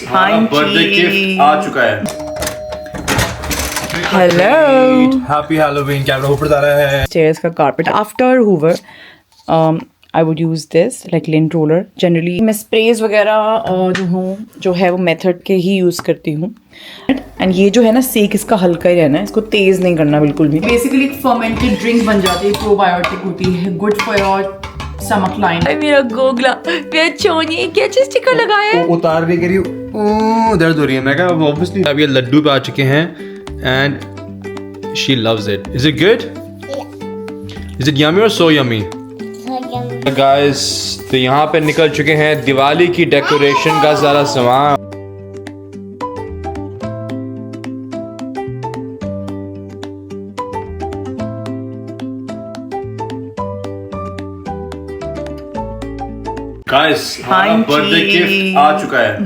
हमारा birthday gift आ चुका है। Hello, happy Halloween. कैमरा ऊपर जा रहा है। चेयर्स का carpet after Hoover I would use this like lint roller. Generally मैं स्प्रेज वगैरह जो है वो मेथड के ही यूज़ करती हूँ। एंड ये जो है ना सेक इसका हल्का ही रहना है, इसको तेज़ नहीं करना बिल्कुल भी। बेसिकली एक फर्मेंटेड ड्रिंक बन जाती है, प्रोबायोटिक होती है, good for your stomach line. मेरा गोगला, मेरा चोनी क्या चीज स्टिकर लगाया है? उतार भी करी, दर्द हो रही है। मैं कहा ऑब्वियसली अब ये लड्डू पे आ चुके हैं and she loves it. Is it good? Is it yummy और सो यम्मी? गाइस, तो यहाँ पे निकल चुके हैं दिवाली की डेकोरेशन का सारा सामान। गाइस, हमारा बर्थडे गिफ्ट आ चुका है।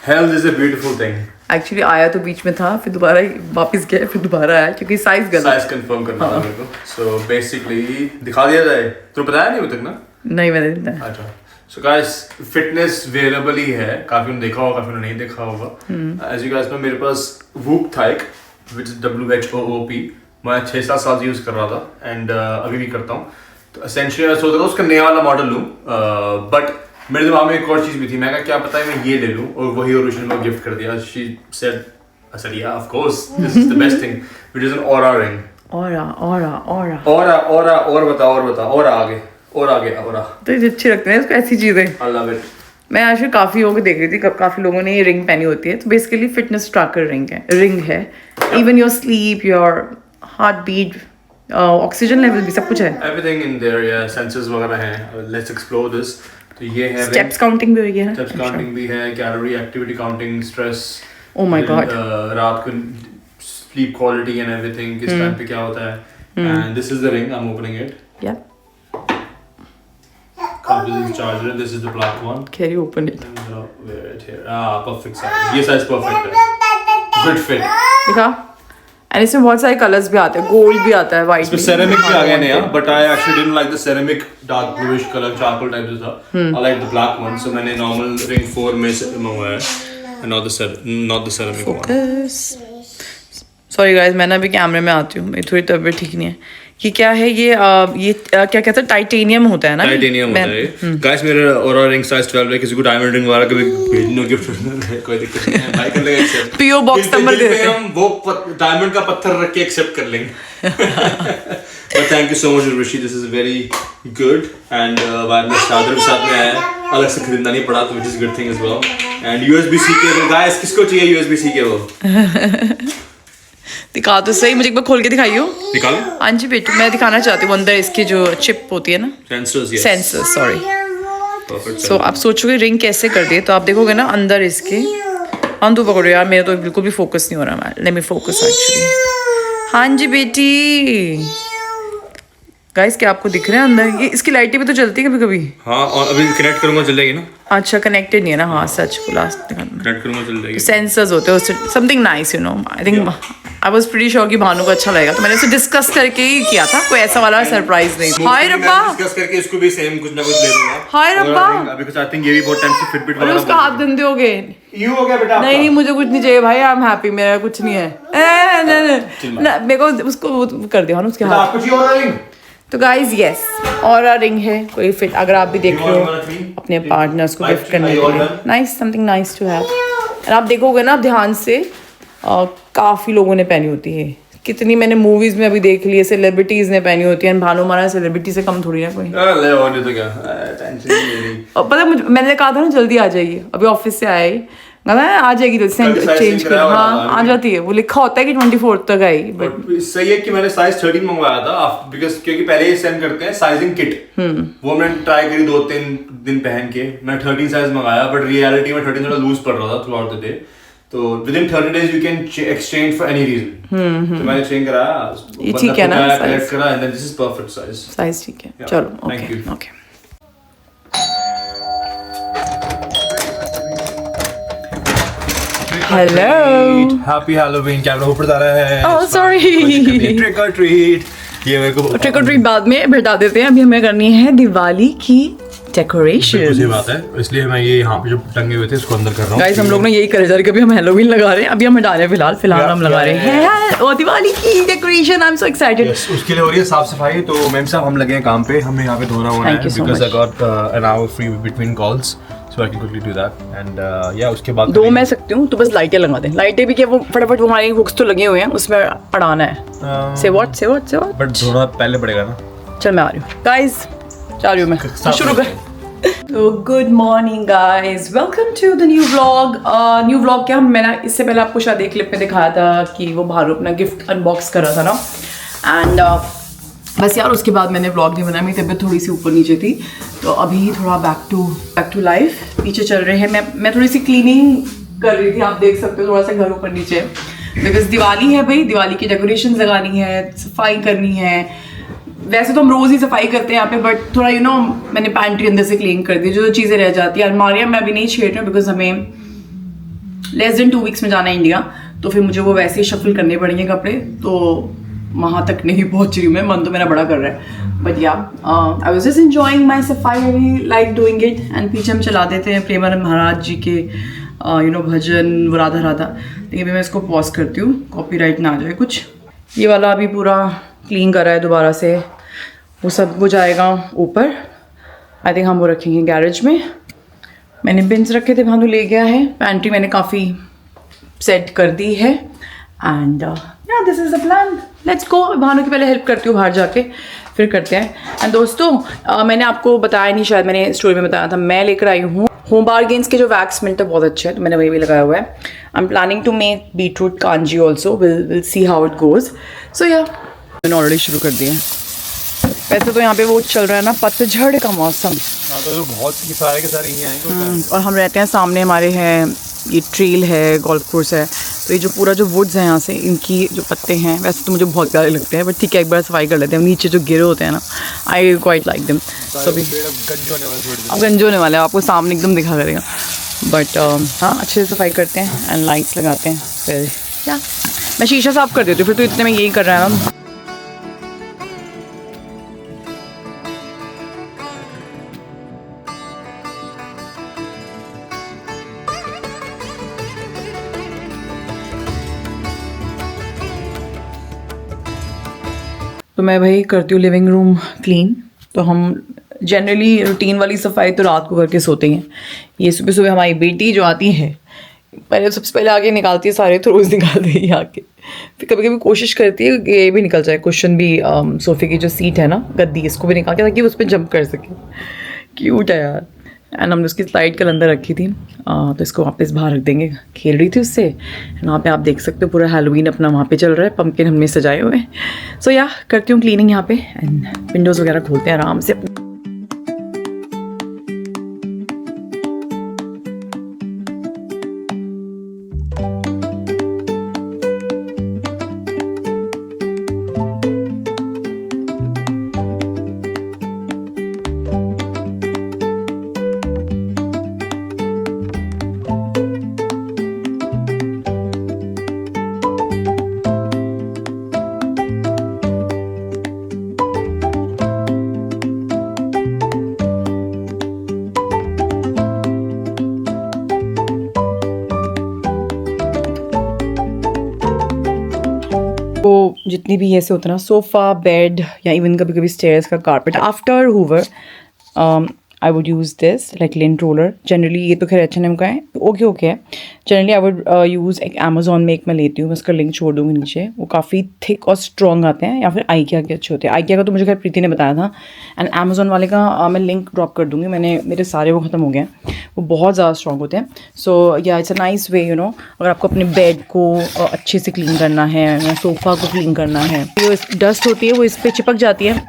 Health is a beautiful thing. Actually आया तो बीच में था, फिर दोबारा वापस गया, फिर दोबारा आया क्योंकि साइज गलत। साइज कंफर्म करना था मेरे को। सो बेसिकली दिखा दिया जाए तो बताया नहीं अभी तक ना? नहीं, मैंने नहीं। अच्छा, सो गाइस फिटनेस वेरिएबल ही है। काफी ने देखा होगा, काफी ने नहीं देखा होगा। एज यू गाइस नो, मेरे पास वूप था एक, व्हिच इज WHOOP। मैं 6-7 साल से यूज कर रहा था एंड अभी भी करता हूँ। तो एसेंशियली मैं सोच रहा था उसका नया वाला मॉडल लूँ, बट मेरे दिमाग में एक और चीज भी थी। मैं कहा क्या पता है मैं ये ले लूँ, और वही ओरिजिनल में गिफ्ट कर दिया। शी सेड, आई सेड या of course this is the best thing, which is an aura ring. Aura और बता और आगे ऑरा। तो ये अच्छे लगते हैं इसको, ऐसी चीजें। I love it. मैं आज काफी लोगों को देख रही थी, काफी लोगों ने ये रिंग पहनी होती है। तो बेसिकली फिटनेस ट्रैकर रिंग है। Even your sleep, your heart beat, oxygen level भी सब कुछ है। एवरीथिंग इन देयर, या सेंसर्स वगैरह हैं। Let's explore this. तो ये है स्टेप्स काउंटिंग भी होगी है ना? स्टेप्स काउंटिंग भी है, calorie activity counting, stress, oh my God, रात को स्लीप क्वालिटी एंड एवरीथिंग, किस टाइम पे क्या होता है। And this is the ring, I am opening it. या comes with the charger. This is the black one. Can you open it? Wear it here. Perfect size. ये size perfect है. Good fit. दिखा। And इसमें बहुत सारे colours भी आते हैं, गोल्ड भी आता है, व्हाइट इसमें ceramic भी आ गया नया, but I actually didn't like the ceramic dark bluish color, charcoal type जो था. I like the black one, so मैंने normal ring 4 में से मंगवाया है, not the ceramic one. Sorry guys, मैं ना अभी कैमरे में आती हूँ, मेरी थोड़ी तबीयत ठीक नहीं है। ये क्या है? ये क्या कहते हैं? टाइटेनियम होता है ना? टाइटेनियम होता है। गाइस, मेरा ऑरा रिंग साइज 12 है। किसी को डायमंड रिंग वाला कभी भेजनो गिफ्ट कोई दिक्कत नहीं है, भाई कर लेगा एक्सेप्ट। पीओ बॉक्स नंबर दे देते हैं, हम वो डायमंड का पत्थर रख के एक्सेप्ट कर लेंगे। But thank you so much Rishi, this is very good. And बाद में चादर भी साथ में आया, अलग से खरीदना नहीं पड़ा, तो which is good thing as well. And USB-C cable. Guys, किसको चाहिए USB-C केबल? दिखा तो सही, मुझे एक बार खोल के दिखाइयो। निकालो। हाँ जी बेटू, मैं दिखाना चाहती हूँ अंदर इसकी जो चिप होती है ना, sensors. Yes, sensors, sorry. Perfect. So आप सोचोगे रिंग कैसे कर दिए, तो आप देखोगे ना अंदर इसके। हाँ तो पकड़ो यार, मेरा तो बिल्कुल भी फोकस नहीं हो रहा। Let me focus actually. हाँ जी बेटी। गाइस, क्या आपको दिख रहा है अंदर? ये इसकी लाइटें भी तो चलती है कभी कभी। हाँ, और अभी कनेक्ट करूंगा चल जाएगी ना? अच्छा, कनेक्टेड नहीं है ना? हाँ सच को लास्ट कनेक्ट करूंगा चल जाएगी। सेंसर्स होते हैं, something nice, you know. I think I was pretty sure कि भानु को अच्छा लगेगा, तो मैंने उसे डिस्कस करके ही किया था, कोई ऐसा वाला सरप्राइज नहीं था। हाय रब्बा, डिस्कस करके इसको भी सेम कुछ ना कुछ ले दूंगा। हाय रब्बा, अभी कुछ आई थिंक ये भी बहुत टाइम से फिटबिट वाला। उसका हाथ गंदे हो गए। यू हो गया बेटा? नहीं, मुझे कुछ नहीं चाहिए भाई, आई एम हैप्पी, मेरा कुछ नहीं है। नहीं, मेरे को उसको वो कर दिया ना उसके हाथ। आपको चाहिए और रिंग? तो गाइज यस, ऑरा रिंग है कोई फिट, अगर आप भी देख रहे हो अपने पार्टनर्स को गिफ्ट करने के लिए, nice, something nice to have. और आप देखोगे ना ध्यान से, काफ़ी लोगों ने पहनी होती है। कितनी मैंने मूवीज में अभी देख ली है, सेलिब्रिटीज ने पहनी होती है। भानु हमारा सेलिब्रिटी से कम थोड़ी ना कोई। ले और नहीं तो क्या, टेंशन नहीं ले रही। पता है मुझे, मैंने कहा था ना जल्दी आ जाइए, अभी ऑफिस से आए ही, आ जाएगी तो चेंज कर। हाँ, आ जाती है, वो लिखा होता है कि 24 तक आई। बट सही है कि मैंने साइज 13 मंगवाया था, बिकॉज क्योंकि पहले ही सेंड करते हैं साइजिंग किट। वो मैंने ट्राई करी 2-3 दिन पहन के, मैं 13 साइज मंगाया, बट रियलिटी में 13 थोड़ा लूज पड़ रहा था थ्रू आउट द डे। तो within 30 days you can exchange for any reason. तो मैंने चेंज कराया, ये ठीक है ना? कलेक्ट करा, and then this is perfect size. Size ठीक है, चलो Thank you. Okay. Hello, happy Halloween. Camera ऊपर जा रहा है। ओह सॉरी, ट्रिक और ट्रीट। ये मेरे को ट्रिक और ट्रीट बाद में बता देते हैं। अभी हमें करनी है दिवाली की डेकोरेशन। सही बात है, इसलिए मैं ये यहाँ पे जो टंगे हुए थे इसको अंदर कर रहा हूँ। गाइस हम लोग ना यही करे जा रहे, कभी हम हैलोवीन लगा रहे हैं, अभी हम हटा रहे हैं फिलहाल हम लगा रहे हैं और दिवाली की decoration. I am so excited. उसके लिए हो रही है साफ सफाई। तो मैम साहब हम लगे हैं काम पे, हमें यहाँ पे धोना होना है because I got an hour free between calls, so I can quickly do that and या उसके बाद दो मैं सकती हूँ तो बस लाइटें लगा दें। लाइटें भी क्या, वो फटाफट वो हमारे हुक्स तो लगे हुए हैं, उसमें पढ़ाना है। से व्हाट बट धोना पहले पड़ेगा ना। चल मैं आ रही हूँ गाइस, जा रही हूँ मैं, शुरू कर। तो good morning guys, welcome to the new vlog. क्या मैंने इससे पहले आपको शायद एक क्लिप में दिखाया था कि वो भारू अपना गिफ्ट अनबॉक्स कर रहा था ना, एंड बस यार उसके बाद मैंने व्लॉग नहीं बनाया, मेरी तबीयत थोड़ी सी ऊपर नीचे थी, तो अभी थोड़ा बैक टू लाइफ पीछे चल रहे हैं। मैं थोड़ी सी क्लीनिंग कर रही थी, आप देख सकते हो थोड़ा सा घर ऊपर नीचे, बिकॉज दिवाली है भाई, दिवाली की डेकोरेशन लगानी है, सफाई करनी है। वैसे तो हम रोज़ ही सफाई करते हैं यहाँ पे, बट थोड़ा मैंने पैंट्री अंदर से क्लीन कर दी, जो चीज़ें रह जाती है। अलमारियाँ मैं अभी नहीं छेड़ रही हूँ बिकॉज हमें लेस देन 2 वीक्स में जाना है इंडिया, तो फिर मुझे वो वैसे ही शफल करने पड़ेंगे कपड़े, तो वहाँ तक नहीं पहुँच रही हूँ मैं, मन तो मेरा बड़ा कर रहा है। But yeah I was just enjoying my सफाई, I like doing it. And पीछे हम चला देते हैं प्रेमानंद महाराज जी के भजन, वो राधा राधा। लेकिन मैं इसको पॉज करती हूँ, कॉपीराइट ना आ जाए कुछ। ये वाला अभी पूरा क्लीन कर रहा है दोबारा से, वो सब हो जाएगा ऊपर। आई थिंक हम वो रखेंगे गैरेज में। मैंने बिन्स रखे थे, भानु ले गया है। पैंट्री मैंने काफ़ी सेट कर दी है, एंड या this is the plan, let's go. Bhanu की पहले हेल्प करती हूँ बाहर जाके, फिर करते हैं। एंड दोस्तों मैंने आपको बताया नहीं, शायद मैंने स्टोरी में बताया था, मैं लेकर आई हूँ होम बार्गेन्स के जो वैक्स मिलता है, बहुत अच्छे है, तो मैंने वही भी लगाया हुआ है। I am planning to make beetroot kanji also, will see how it goes. So yeah मैंने ऑलरेडी शुरू कर दिया है। वैसे तो यहाँ पे वो चल रहा है ना पतझड़ का मौसम, तो बहुत सारे के सारे यहीं आएंगे। और हम रहते हैं सामने, हमारे हैं ये ट्रेल है, गोल्फ कोर्स है, तो ये जो पूरा जो वुड्स है यहाँ से, इनकी जो पत्ते हैं वैसे तो मुझे बहुत प्यारे लगते हैं, बट ठीक है एक बार सफाई कर लेते हैं। नीचे जो गिरे होते हैं ना, आई क्वाइट लाइक देम। तो अभी अब गंज होने वाले हैं, आपको सामने एकदम दिखा करेगा। बट हाँ, अच्छे से सफाई करते हैं एंड लाइट्स लगाते हैं। फिर क्या, मैं शीशा साफ कर देती हूँ, फिर तो इतने में यही कर रहा है ना। तो मैं भाई करती हूँ लिविंग रूम क्लीन। तो हम जनरली रूटीन वाली सफाई तो रात को करके सोते हैं। ये सुबह सुबह हमारी बेटी जो आती है, पहले सबसे पहले आके निकालती है सारे, तो रोज़ निकाल देगी आके। फिर कभी कभी कोशिश करती है कि ये भी निकल जाए, कुशन भी, सोफे की जो सीट है ना, गद्दी, इसको भी निकाल के, ताकि उस पर जंप कर सके। क्यूट है यार। एंड हमने उसकी स्लाइड कल अंदर रखी थी, तो इसको वापस बाहर रख देंगे। खेल रही थी उससे, वहाँ पे आप देख सकते हो पूरा हैलोवीन अपना वहाँ पे चल रहा है, पंपकिन हमने सजाए हुए हैं। सो या करती हूँ क्लीनिंग यहाँ पे, एंड विंडोज़ वगैरह खोलते हैं आराम से। तो जितनी भी ऐसे होता है ना, सोफ़ा, बेड, या इवन कभी कभी स्टेयर्स का carpet, after Hoover I would use this like lint roller. Generally ये तो खैर H&M का है, ओके है। जनरली आई वुड यूज़ एक अमेजोन में एक मैं लेती हूँ, मैं उसका लिंक छोड़ दूँगी नीचे। वो काफ़ी थिक और स्ट्रॉन्ग आते हैं, या फिर IKEA के अच्छे होते हैं। IKEA का तो मुझे खैर प्रीति ने बताया था, एंड अमेजोन वाले का मैं लिंक ड्रॉप कर दूँगी। मेरे सारे वो ख़त्म हो गए हैं, वो बहुत ज़्यादा स्ट्रॉन्ग होते हैं। सो या इट्स अ नाइस वे, अगर आपको अपने बेड को अच्छे से क्लीन करना है, या सोफ़ा को क्लीन करना है, जो डस्ट होती है वो इस पर चिपक जाती है।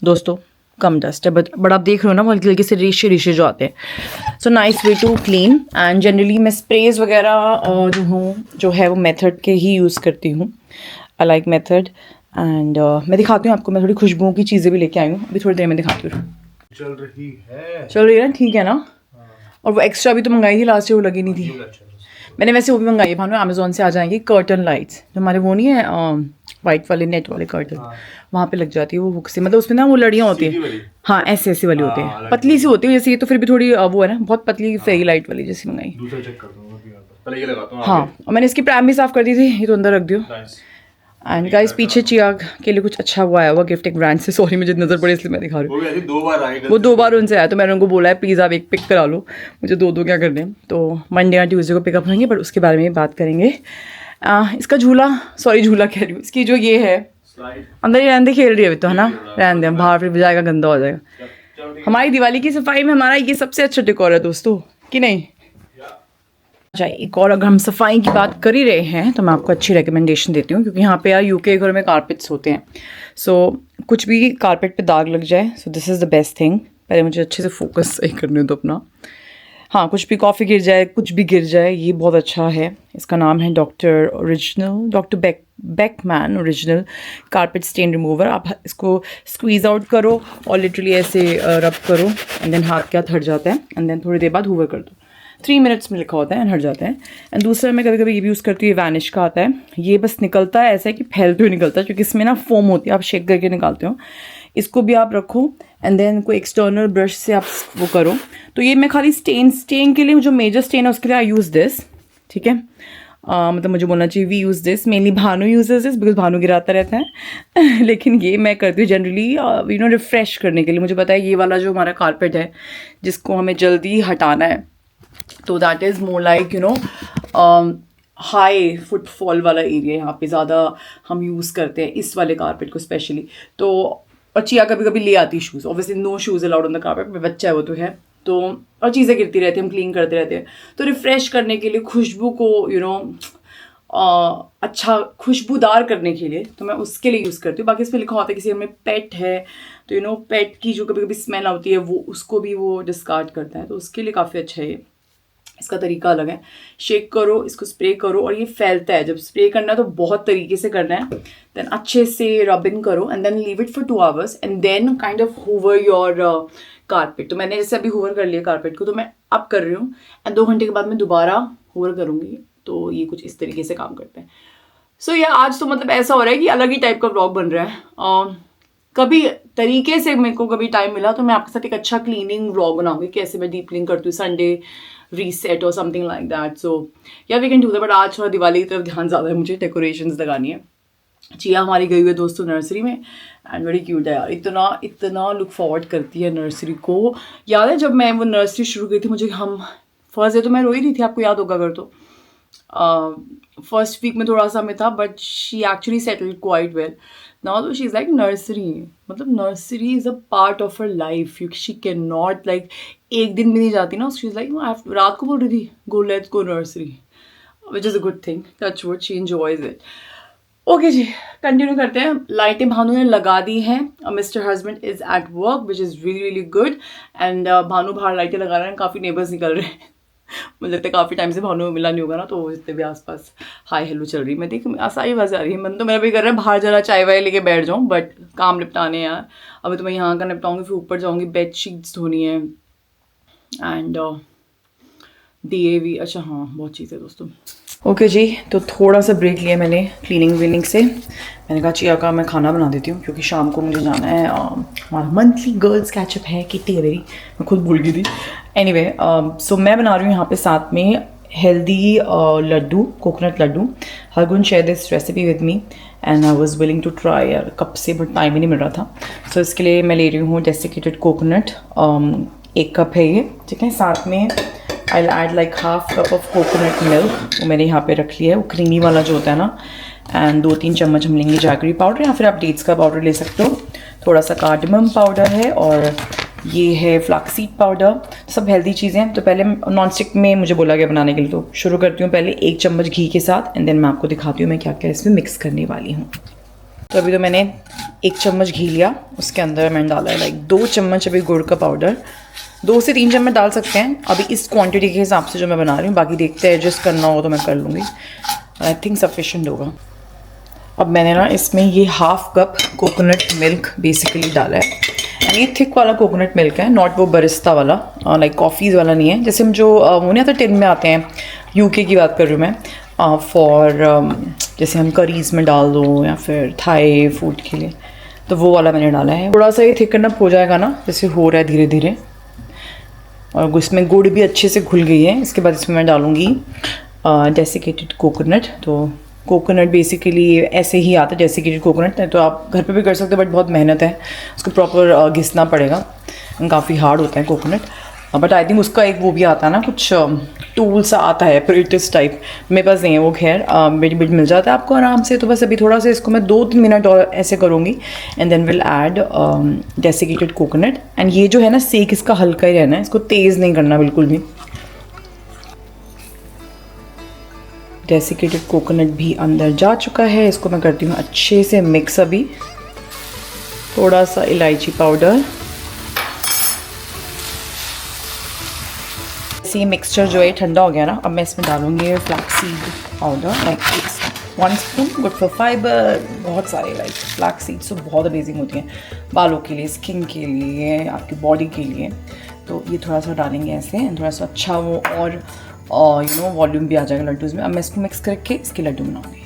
दोस्तों कम डस्ट है, बट आप देख रहे हो ना, वो हल्की हल्की से रेशे जो आते हैं। So nice way to clean. And generally मैं स्प्रेज वगैरह जो है वो मेथड के ही यूज़ करती हूँ। I like method. एंड मैं दिखाती हूँ आपको, मैं थोड़ी खुशबुओं की चीज़ें भी लेके आई हूँ, अभी थोड़ी देर में दिखाती हूँ। चल रही है ना, ठीक है ना। और वो एक्स्ट्रा भी तो मंगाई थी लास्ट ईयर, वो लगी नहीं थी। मैंने वैसे वो भी मंगाई है भानु, अमेजोन से आ जाएंगी कर्टन लाइट्स, जो हमारे वो नहीं है वाइट वाले नेट वाले कर्टन, वहाँ पे लग जाती है वो हुक से, मतलब उसमें ना वो लड़ियाँ होती हैं, हाँ ऐसे ऐसी वाली होती है, पतली सी होती है, जैसे ये तो फिर भी थोड़ी वो है ना बहुत पतली फेरी लाइट वाली जैसी मंगाई। दूसरा चेक कर दूंगा पहले ये लगाता हूँ। हाँ और मैंने इसकी प्रैम भी साफ कर दी थी, ये तो अंदर रख दियो। एंड गाइस पीछे चियाग के लिए कुछ अच्छा हुआ है, वो गिफ्ट एक ब्रांड से, सॉरी मुझे नजर पड़े इसलिए मैं दिखा रही हूँ। वो 2 बार उनसे आया, तो मैंने उनको बोला है प्लीज़ आप एक पिक करा लो, मुझे 2 क्या करने हैं। तो मंडे या ट्यूसडे को पिकअप होंगे, बट उसके बारे में बात करेंगे। इसका झूला, सॉरी झूला कह रही हूँ, इसकी जो ये है अंदर ही रहने खेल रही है अभी तो, है ना, रहने दें, बाहर फिर जाएगा गंदा हो जाएगा। हमारी दिवाली की सफाई में हमारा ये सबसे अच्छा डेकोर है दोस्तों, कि नहीं? अच्छा एक और, अगर हम सफाई की बात कर ही रहे हैं तो मैं आपको अच्छी रिकमेंडेशन देती हूँ, क्योंकि यहाँ पे यार यूके घर में कारपेट्स होते हैं, सो कुछ भी कारपेट पे दाग लग जाए, so this is the best thing. पहले मुझे अच्छे से फोकस सही करने दो अपना। हाँ कुछ भी कॉफ़ी गिर जाए, कुछ भी गिर जाए, ये बहुत अच्छा है। इसका नाम है doctor Beckmann original carpet stain remover. आप इसको स्क्वीज़ आउट करो और लिटरली ऐसे रब करो एंड देन हाथ के हाथ हट जाता है, एंड देन थोड़ी देर बाद हूवर कर दो, 3 मिनट्स में लिखा होता है एंड हट जाता है। एंड दूसरा मैं कभी कभी ये भी यूज़ करती हूँ, वैनिश का आता है, ये बस निकलता है ऐसा है कि फैलते हुए निकलता है, क्योंकि इसमें ना फोम होती है, आप शेक करके निकालते हो। इसको भी आप रखो एंड देन कोई एक्सटर्नल ब्रश से आप वो करो। तो ये मैं खाली स्टेन के लिए, जो मेजर स्टेन है उसके लिए आई यूज़ दिस, ठीक है। मतलब मुझे बोलना चाहिए we use this, mainly Bhanu uses this because Bhanu गिराता रहता है लेकिन ये मैं करती हूँ जनरली रिफ़्रेश करने के लिए। मुझे पता है ये वाला जो हमारा कारपेट है जिसको हमें जल्दी हटाना है, तो that is more like high footfall वाला एरिया, यहाँ पे ज़्यादा हम यूज़ करते हैं इस वाले कारपेट को स्पेशली। तो और चिया कभी कभी ले आती shoes, obviously no shoes allowed on the carpet, बच्चा है वो तो है, तो और चीज़ें गिरती रहती हैं, हम क्लीन करते रहते हैं। तो रिफ़्रेश करने के लिए, खुशबू को अच्छा खुशबूदार करने के लिए, तो मैं उसके लिए यूज़ करती हूँ। बाकी इसमें लिखा होता है किसी हमें पेट है तो पेट की जो कभी कभी स्मेल आती है वो उसको भी वो डिस्कार्ड करता है, तो उसके लिए काफ़ी अच्छा है ये। इसका तरीका अलग है, शेक करो, इसको स्प्रे करो और ये फैलता है। जब स्प्रे करना है तो बहुत तरीके से करना है, देन अच्छे से रब इन करो and then leave it for 2 hours and then kind of hoover your carpet. तो मैंने जैसे अभी हूवर कर लिया कारपेट को, तो मैं अब कर रही हूँ एंड 2 घंटे के बाद मैं दोबारा हूवर करूँगी। तो ये कुछ इस तरीके से काम करते हैं। सो ये आज तो मतलब ऐसा हो रहा है कि अलग ही टाइप का व्लॉग बन रहा है। कभी तरीके से मेरे को कभी टाइम मिला तो मैं आपके साथ एक अच्छा क्लीनिंग व्लॉग बनाऊंगी, कैसे मैं डीप क्लीन करती हूँ, संडे रीसेट और समथिंग लाइक दैट। सो या we can do that, but आज थोड़ा दिवाली की तरफ ध्यान ज़्यादा है, मुझे डेकोरेशंस लगानी है। चिया हमारी गई हुई है दोस्तों नर्सरी में एंड बड़ी क्यूट है यार, इतना लुक फॉरवर्ड करती है नर्सरी को। याद है जब मैं वो नर्सरी शुरू की थी, मुझे हम फर्स्ट डे तो मैं रोई रही थी, आपको याद होगा अगर तो फर्स्ट वीक में थोड़ा सा में था, but she actually settled quite well now. तो शी इज़ लाइक नर्सरी, मतलब nursery is a part of her life, she can not like एक दिन भी नहीं जाती ना, शी इज़ लाइक रात को बोल रही थी go let's go nursery, which is a good thing, touch wood she enjoys it. Okay जी कंटिन्यू करते हैं। लाइटें भानु ने लगा दी हैं, mister husband is at work which is really really good and Bhanu बाहर लाइटें लगा रहे हैं, काफ़ी नेबर्स निकल रहे हैं मुझे लगता है काफ़ी टाइम से भानु मिला नहीं होगा ना, तो जितने भी आसपास हाई हेलो चल रही है। मैं देख आसाई आवाज़ आ रही है, मन तो मेरा भी कर रहा है बाहर जरा चाय वाय लेके बैठ जाऊँ, बट काम निपटाने यार। अभी तो मैं यहाँ का निपटाऊँगी, फिर ऊपर जाऊँगी, बेड शीट्स धोनी है एंड DAV, अच्छा हाँ बहुत चीज़ है दोस्तों। ओके जी, तो थोड़ा सा ब्रेक लिया मैंने क्लीनिंग वीनिंग से। मैंने कहा चिया का मैं खाना बना देती हूँ, क्योंकि शाम को मुझे जाना है, हमारा मंथली गर्ल्स कैचअप है, किट्टी है मेरी, मैं खुद भूल गई थी। एनीवे सो मैं बना रही हूँ यहाँ पे साथ में healthy laddoo, coconut laddoo. Hargun share this recipe with me and I was willing to try यार कब से, बट टाइम ही नहीं मिल रहा था। सो इसके लिए मैं ले रही हूँ डेसिकेटेड कोकोनट, 1 कप है ये, ठीक है। साथ में I add like half cup of coconut milk, वो मैंने यहाँ पे रख लिया है, वो क्रीमी वाला जो होता है ना। एंड 2-3 चम्मच हम लेंगे जैगरी पाउडर, या फिर आप डेट्स का पाउडर ले सकते हो। थोड़ा सा कार्डमम पाउडर है और ये है फ्लैक्सीड पाउडर, सब हेल्दी चीज़ें। तो पहले नॉन स्टिक में मुझे बोला गया बनाने के लिए, तो शुरू करती हूँ पहले 1 चम्मच घी के साथ एंड देन मैं आपको दिखाती हूँ मैं क्या क्या इसमें मिक्स करने वाली हूँ। तो अभी तो मैंने 1 चम्मच घी लिया, उसके अंदर मैंने डाला है लाइक 2 चम्मच अभी गुड़ का पाउडर, 2 से 3 चम्मच डाल सकते हैं अभी इस क्वांटिटी के हिसाब से जो मैं बना रही हूँ। बाकी देखते हैं, एडजस्ट करना हो तो मैं कर लूँगी, आई थिंक सफिशेंट होगा। अब मैंने ना इसमें ये half cup coconut milk basically डाला है एंड ये थिक वाला कोकोनट मिल्क है, नॉट वो बरिस्ता वाला, लाइक कॉफ़ीज़ वाला नहीं है, जैसे हम जो वो नहीं आता टिन में आते हैं यूके की बात कर रही हूँ मैं, फॉर जैसे हम करीज में डाल दो या फिर थाई फूड के लिए, तो वो वाला मैंने डाला है। थोड़ा सा ये थिकन अप हो जाएगा ना, जैसे हो रहा है धीरे धीरे, और इसमें गुड़ भी अच्छे से घुल गई है। इसके बाद इसमें मैं डालूँगी डेसिकेटेड कोकोनट। तो कोकोनट बेसिकली ऐसे ही आता है डेसिकेटेड कोकोनट, तो आप घर पे भी कर सकते हो, बट बहुत मेहनत है, उसको प्रॉपर घिसना पड़ेगा, काफ़ी हार्ड होता है कोकोनट। बट आई थिंक उसका एक वो भी आता है ना, कुछ टूल सा आता है प्रिटिस टाइप, मेरे पास नहीं है वो, खैर बिट बिट मिल जाता है आपको आराम से। तो बस अभी थोड़ा सा इसको मैं 2-3 मिनट और ऐसे करूँगी, and then will add desiccated coconut. And ये जो है ना, सेक इसका हल्का ही रहना है, इसको तेज़ नहीं करना बिल्कुल भी। डेसिकेटेड कोकोनट भी अंदर जा चुका है, इसको मैं करती हूँ अच्छे से मिक्स। अभी थोड़ा सा इलायची पाउडर, ये मिक्सचर जो है ठंडा हो गया ना, अब मैं इसमें डालूंगी flaxseed powder, like 1 spoon, good for fibre. बहुत सारे लाइक फ्लैक्स सीड्स तो बहुत अमेजिंग होती हैं बालों के लिए, स्किन के लिए, आपकी बॉडी के लिए। तो ये थोड़ा सा डालेंगे ऐसे, थोड़ा सा अच्छा वो और वॉल्यूम भी आ जाएगा लड्डूज़ में। अब मैं इसको मिक्स करके इसके लड्डू बनाऊंगी।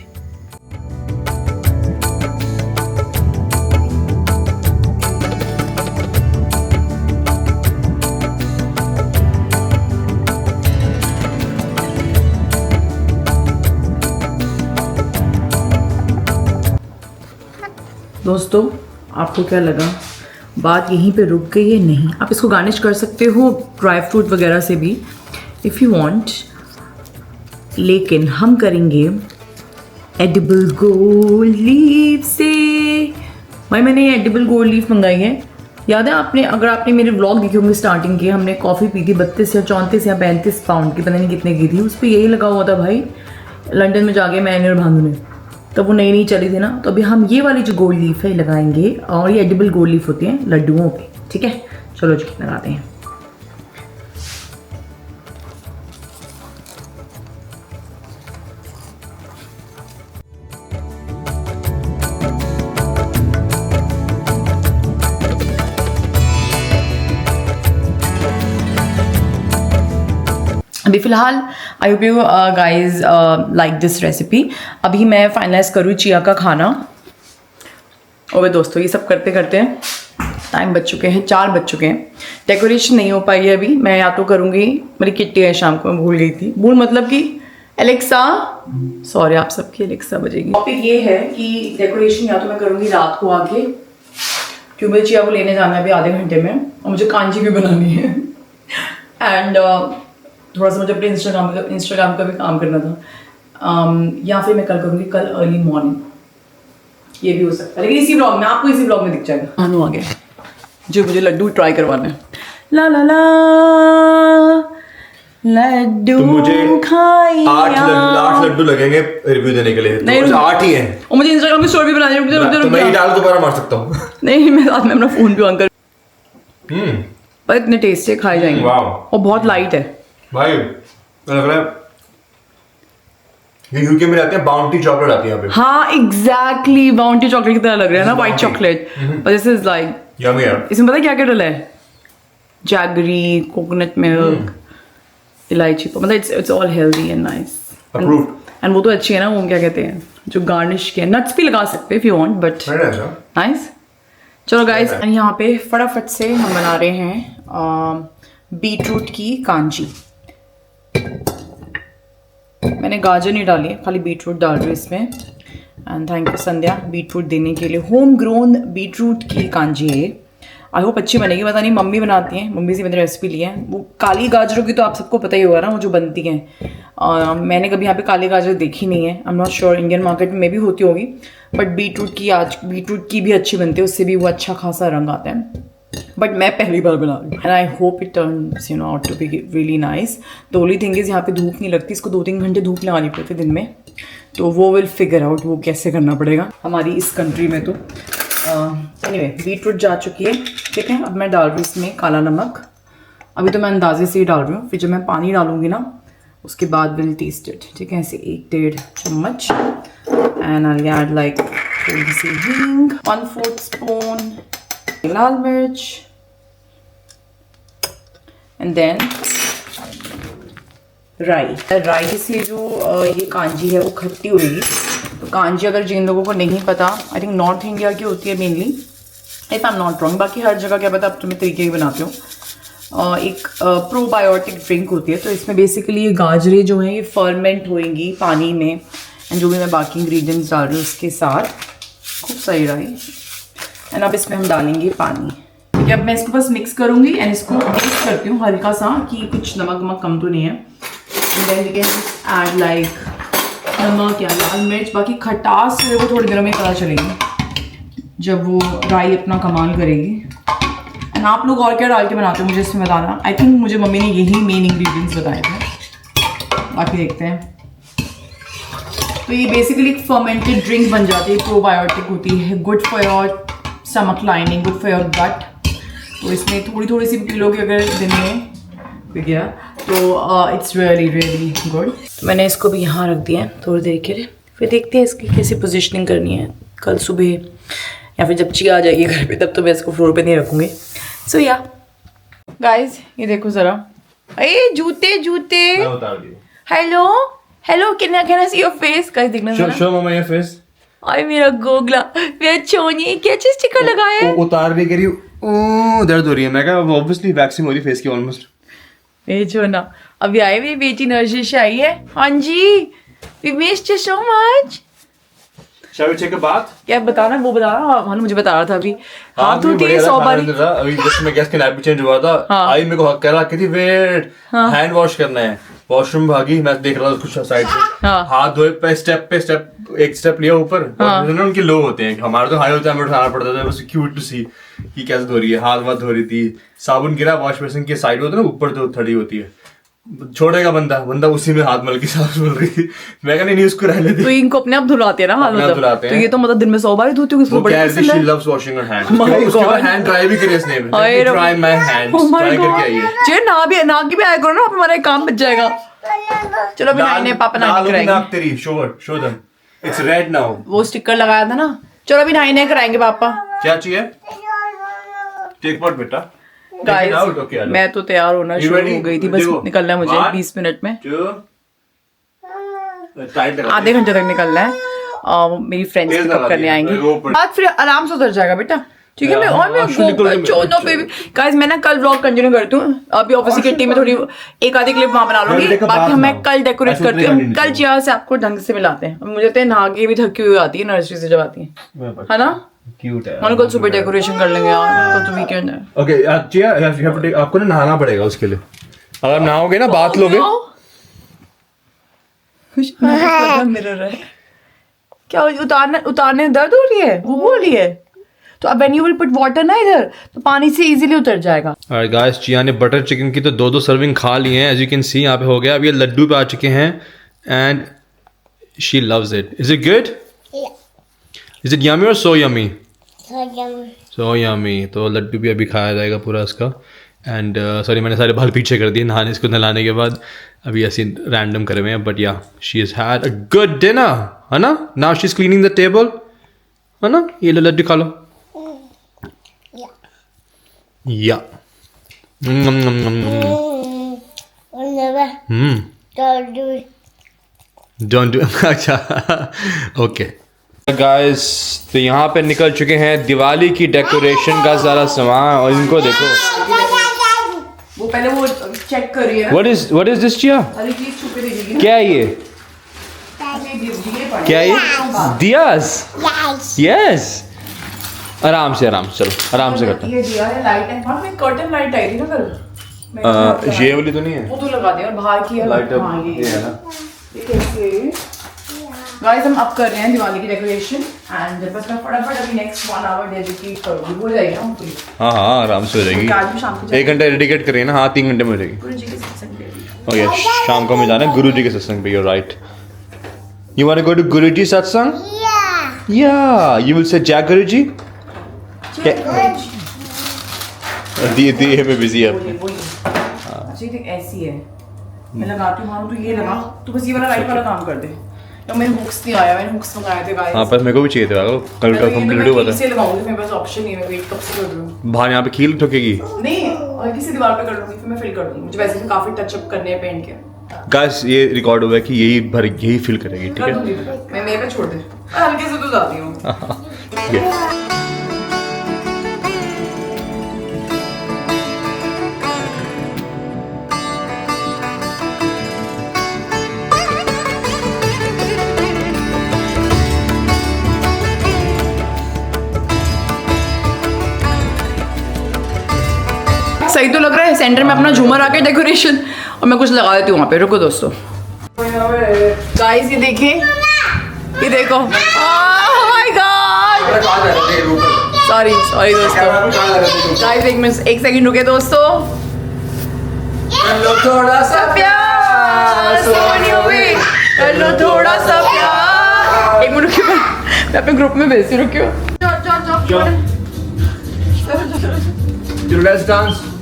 दोस्तों, आपको क्या लगा, बात यहीं पे रुक गई है? नहीं, आप इसको गार्निश कर सकते हो ड्राई फ्रूट वगैरह से भी इफ़ यू वांट, लेकिन हम करेंगे एडिबल गोल्ड लीफ से। भाई मैंने ये एडिबल गोल्ड लीफ मंगाई है, याद है आपने, अगर आपने मेरे व्लॉग देखे होंगे स्टार्टिंग के, हमने कॉफ़ी पी थी 32 या 34 या 35 पाउंड की, पता नहीं कितने की थी, उस पर यही लगा हुआ था भाई, लंदन में जाके मैंने और भानु ने, तब वो नई नई चली थी ना। तो अभी हम ये वाली जो गोल्ड लीफ है लगाएंगे, और ये एडिबल गोल्ड लीफ होती है लड्डुओं पे, ठीक है? चलो जी लगाते हैं। अभी फ़िलहाल I hope you guys like this recipe. अभी मैं फाइनलाइज करूँ चिया का खाना। और दोस्तों, ये सब करते करते टाइम बच चुके हैं, 4 बज चुके हैं। डेकोरेशन नहीं हो पाई है अभी, मैं या तो करूँगी, मेरी किट्टी है शाम को, मैं भूल गई थी, भूल मतलब कि एलेक्सा, सॉरी आप सबकी एलेक्सा बजेगी। टॉपिक ये है कि डेकोरेशन या तो मैं करूँगी रात को आके, क्योंकि मुझे चिया को लेने जाना है अभी आधे घंटे में, और मुझे कांजी भी बनानी है, एंड थोड़ा सा मुझे अपने इंस्टाग्राम का भी काम करना था, या फिर मैं कल करूँगी, कल अर्ली मॉर्निंग, ये भी हो सकता है, लेकिन इसी ब्लॉग में, आपको इसी ब्लॉग में दिख जाएगा। भानु आ गया जो मुझे लड्डू ट्राई करवाना है। ला ला ला लड्डू, तो मुझे खाइए 8 लड्डू लगेंगे रिव्यू देने के लिए, नहीं, तो 8 ही हैं, और मुझे इंस्टाग्राम की स्टोरी भी बनानी है, तो मैं ही डाल दोबारा मार सकता हूँ। नहीं, मैं साथ में अपना फोन भी ऑन कर, पर इतने टेस्ट से खाए जाएंगे, और बहुत लाइट है भाई। लग रहा है ये यूके में आते हैं, बाउंटी चॉकलेट आती है यहाँ पे। हाँ एग्जैक्टली, बाउंटी चॉकलेट की तरह लग रहा है ना, white chocolate, but this is like yummy यार। इसमें पता है क्या क्या डला है? जैगरी, कोकोनट मिल्क, इलायची, मतलब it's all healthy and nice, approved. And वो तो अच्छी है ना, वो क्या कहते हैं जो गार्निश किया, नट्स भी लगा सकते हैं if you want, but nice. चलो गाइस, यहाँ पे फटाफट से हम बना रहे हैं बीटरूट की कांजी। मैंने गाजर नहीं डाली है, खाली बीटरूट डाल रही हूँ इसमें। And thank you Sandhya beetroot देने के लिए। होम ग्रोन बीटरूट की कांजी है, आई होप अच्छी बनेगी, पता नहीं, मम्मी बनाती हैं, मम्मी से मैंने रेसिपी ली है। वो काली गाजरों की तो आप सबको पता ही होगा ना, वो जो बनती हैं, मैंने कभी यहाँ पे काली गाजर देखी नहीं है, I am not sure, Indian market में भी होती होगी, बट बीटरूट की भी अच्छी बनती है, उससे भी वो अच्छा खासा रंग आता है, बट मैं पहली बार बना रही हूँ, and I hope it turns out to be really nice. The only thing is यहाँ पे धूप नहीं लगती, इसको 2-3 घंटे धूप लगानी पड़ती दिन में, तो वो विल फिगर आउट वो कैसे करना पड़ेगा हमारी इस कंट्री में। तो एनीवे बीटरूट जा चुकी है, ठीक है। अब मैं डाल रही हूँ इसमें काला नमक, अभी तो मैं अंदाजे से ही डाल रही हूँ, फिर जब मैं पानी डालूंगी ना उसके बाद विल टेस्ट इट, ठीक है, ऐसे 1-1.5 चम्मच। एंड आई ऐड लाइक थोड़ी सी हींग, 1/4 स्पून लाल मिर्च, एंड देन राई से जो ये कांजी है वो खट्टी होगी। तो कांजी अगर जिन लोगों को नहीं पता, आई थिंक नॉर्थ इंडिया की होती है mainly, if I am not wrong, बाकी हर जगह क्या पता, अब तुम्हें तरीके की बनाते हो। एक प्रोबायोटिक ड्रिंक होती है। तो इसमें बेसिकली ये गाजरें जो हैं ये फर्मेंट होएंगी पानी में, एंड जो भी मैं बाकी इंग्रेडिएंट्स डाल रही हूँ उसके साथ। खूब सही राई। एंड अब इसमें हम डालेंगे पानी। ठीक है, अब मैं इसको बस मिक्स करूँगी एंड इसको मिक्स करती हूँ हल्का सा कि कुछ नमक वमक कम तो नहीं है। And then we can just add like नमक या लाल मिर्च। बाकी खटास मेरे को थोड़ी देर में पता चलेगी जब वो राई अपना कमाल करेगी। एंड आप लोग और क्या डाल के बनाते हो मुझे इसमें बताना। आई थिंक मुझे मम्मी ने यही मेन इंग्रेडिएंट्स बताए थे, बाकी देखते हैं। तो ये बेसिकली एक फर्मेंटेड ड्रिंक बन जाती है, प्रोबायोटिक होती है, good for your stomach lining, good for your gut. तो इसमें थोड़ी थोड़ी सी पी लोगे अगर दिन में गया तो इट्स रियली रियली गुड। तो मैंने इसको भी यहाँ रख दिया है थोड़ी देर के लिए, फिर देखते हैं इसकी कैसे पोजीशनिंग करनी है। कल सुबह या फिर जब चिया आ जाएगी घर पे तब तो मैं इसको फ्लोर पे नहीं रखूँगी। सो या गाइज ये देखो ज़रा, अरे जूते जूते। Hello hello, can I see your face? Guys देखना ज़रा। Show mamma your face. अरे मेरा गोगला, मेरा छोनी, क्या चीज स्टिकर लगाया है? उतार भी करी, दर्द हो रही है। मैं कहा ऑब्वियसली वैक्सिंग हो रही फेस की ऑलमोस्ट। ए छोना, अभी आई मेरी बेटी नर्सरी से आई है। हाँ जी, we missed you so much. Shall we take a bath? क्या बताना, वो बताना। हाँ मुझे बता रहा था अभी। हाथ धो के 100 बार। अभी जस्ट मैं गैस का नैप भी चेंज हुआ था। आई मेरे को कह रहा कि थी वेट हैंड वॉश करना है। वॉशरूम भागी, मैं देख रहा था कुछ साइड से। हाथ धोए पे स्टेप एक स्टेप लिया ऊपर। उनके लो होते हैं, हमारे तो हाई होता है, हमें उठाना पड़ता था। बस क्यूट टू सी कि कैसे धो रही है, हाथ धो रही थी। साबुन गिरा वॉश बेसिन के साइड होता है ना, ऊपर तो थड़ी होती है। छोड़ेगा बंदा उसी में हाथ मल के साफ बोल रही थी। मैं कहा नहीं उसको रहने दे। तो इनको अपने आप धुलाते हैं ना हाथ, मतलब तो ये तो मतलब दिन में 100 बार धोती हूँ। She loves washing her hands. उसके बाद हैंड ड्राई भी करी इसने। ट्राई माय हैंड्स, ट्राई करके आई है। जे ना की भी आया करो ना, हमारा काम बच जाएगा। चलो अभी नानी पापा नानी कराएंगे। नाक तेरी show them, it's red now. वो स्टिकर लगाया था ना। चलो अभी नानी कराएंगे पापा। क्या चाहिए? टेक पॉट बेटा। Guys, मैं तो तैयार होना शुरू हो गई थी, बस निकलना है मुझे 20 मिनट में, आधे घंटे तक निकलना है। मेरी फ्रेंड्स पिकअप करने आएंगी, बाद फिर आराम से उतर जाएगा बेटा। ठीक है, गाइस मैं ना कल व्लॉग कंटिन्यू करती हूँ। अभी ऑफिस की टीम में थोड़ी एक आधी क्लिप वहां बना लूंगी, बाकी मैं कल डेकोरेट करती हूँ। कल चिया से आपको ढंग से मिलाते हैं। मुझे तो नहा के भी थकी हुई आती है नर्सरी से जब आती है ना। क्यूट है। हम कल सुबह डेकोरेशन कर लेंगे यार, कल तो वीकेंड है। Okay Chia, you have to take, आपको ना नहाना पड़ेगा उसके लिए। अगर नहाओगे ना बात लोगे। मिरर है क्या? उतारने दर्द हो रही है, वो बोल रही है। तो अब when you will put water ना इधर, तो पानी से इजीली उतर जाएगा। ऑलराइट गाइस, चिया ने बटर चिकन की तो 2 सर्विंग खा ली हैं। एज यू कैन सी यहाँ पे हो गया। अब ये लड्डू पे आ चुके हैं and she loves it. Is it good? Is it yummy or so yummy? So yummy. So yummy. तो लड्डू भी अभी खाया जाएगा पूरा इसका। एंड सॉरी मैंने सारे बाल पीछे कर दिए नहाने इसको नहलाने के बाद। अभी ऐसे रैंडम करे हुए हैं, बट या she has had a good dinner, है ना। Now she is cleaning the table, है ना। ये लो लड्डू खा लो। या डोंट डू। अच्छा ओके गाइस, तो यहाँ पे निकल चुके हैं दिवाली की डेकोरेशन का सारा सामान। और इनको देखो, वो पहले वो चेक कर रही है। What is this chia? क्या है ये? क्या है ये? दियास? Yes. आराम से चलो, आराम से करते हैं। ये दिया है, लाइट है। हाँ मैं कर्टन लाइट आई थी ना कल। ये वाली तो नहीं है? वो तो लगा दे। और बाहर की लाइट है ना। ये कैसे? गाइस हम अब कर रहे हैं दिवाली की डेकोरेशन एंड बस मैं फटाफट अभी नेक्स्ट 1 आवर डेडिकेट करूंगी। हो जाएगी ना? हाँ आराम से हो जाएगी। 1 घंटा डेडिकेट करिए ना। हाँ 3 घंटे में हो जाएगी। गुरुजी के सत्संग पे। ओके शाम को हमें जाना है गुरुजी के सत्संग पे। You are right. You want to go to Guruji satsang? Yeah you will say जय गुरुजी। दी में बिजी है। अच्छा ये ऐसी है, मैं लगाती हूँ। तो ये लगा, तो बस ये वाला लाइट वाला काम कर दे। तो मेरे हुक्स नहीं आया, मैंने हुक्स मंगाए थे गाइस। हां पर मेरे को भी चाहिए थे। कल का कंप्लीट हुआ था। इसे लगाऊंगी, मेरे पास ऑप्शन नहीं है। वेट कब से कर दूं? बाहर यहां पे कील ठोकेगी नहीं, और किसी दीवार पे कर लूंगी, फिर मैं फिल कर दूंगी। मुझे वैसे भी काफी टच अप करने हैं पेंट के। गाइस ये रिकॉर्ड हुआ है कि यही फील करेगी, ठीक कर है? दूंगी मैं मेरे पे छोड़ दे, हल्के से तो डालती हूँ। सही तो लग रहा है, सेंटर में अपना झूमर आके डेकोरेशन, और मैं कुछ लगा देती हूँ वहाँ पे। रुको दोस्तों, गाइस ये देखें, ये देखो, ओह माय गॉड, सॉरी दोस्तों, गाइस एक सेकंड रुके दोस्तों, कर लो थोड़ा सा प्यार, सोनियो भी कर लो थोड़ा सा प्यार। एक मिनट रुकिए, मैं अपने ग्रुप में भेजती हूँ, रुकियो। Let's dance.